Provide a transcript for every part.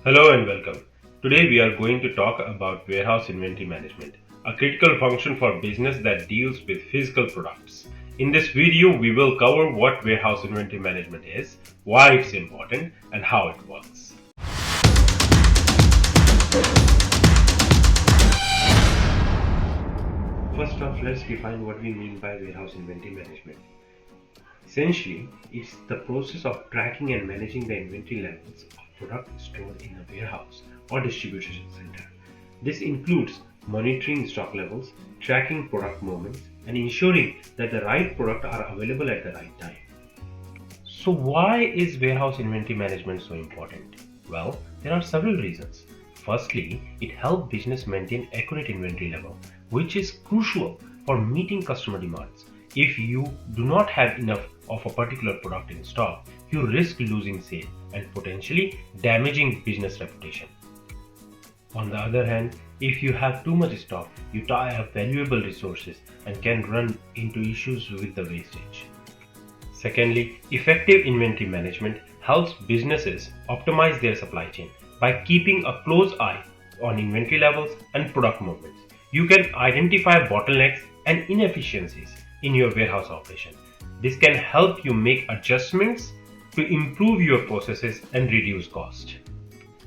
Hello and welcome. Today we are going to talk about warehouse inventory management, a critical function for business that deals with physical products. In this video, we will cover what warehouse inventory management is, why it's important, and how it works. First off, let's define what we mean by warehouse inventory management. Essentially, it's the process of tracking and managing the inventory levels of product stored in a warehouse or distribution center. This includes monitoring stock levels, tracking product movements, and ensuring that the right products are available at the right time. So why is warehouse inventory management so important? Well, there are several reasons. Firstly, it helps business maintain accurate inventory level, which is crucial for meeting customer demands. If you do not have enough of a particular product in stock, you risk losing sale and potentially damaging business reputation. On the other hand, if you have too much stock, you tie up valuable resources and can run into issues with the wastage. Secondly, effective inventory management helps businesses optimize their supply chain by keeping a close eye on inventory levels and product movements. You can identify bottlenecks and inefficiencies in your warehouse operation. This can help you make adjustments to improve your processes and reduce cost.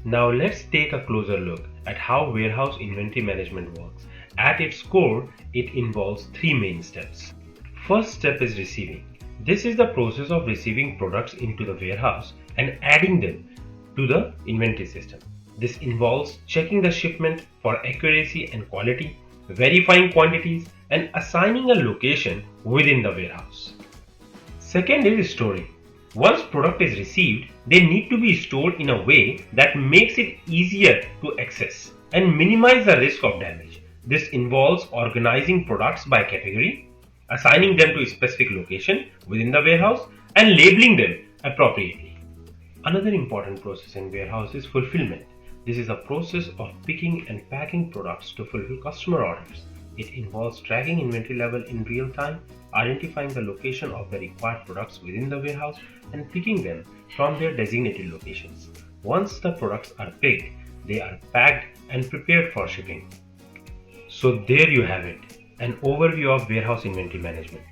Now let's take a closer look at how warehouse inventory management works. At its core, it involves three main steps. First step is receiving. This is the process of receiving products into the warehouse and adding them to the inventory system. This involves checking the shipment for accuracy and quality, verifying quantities, and assigning a location within the warehouse. Second is storing. Once product is received, they need to be stored in a way that makes it easier to access and minimize the risk of damage. This involves organizing products by category, assigning them to a specific location within the warehouse, and labeling them appropriately. Another important process in warehouse is fulfillment. This is a process of picking and packing products to fulfill customer orders. It involves tracking inventory level in real time, identifying the location of the required products within the warehouse, and picking them from their designated locations. Once the products are picked, they are packed and prepared for shipping. So there you have it, an overview of warehouse inventory management.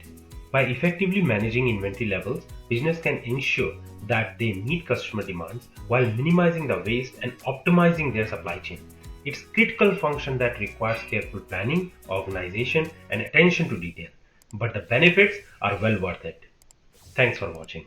By effectively managing inventory levels, business can ensure that they meet customer demands while minimizing the waste and optimizing their supply chain. It's a critical function that requires careful planning, organization, and attention to detail, but the benefits are well worth it. Thanks for watching.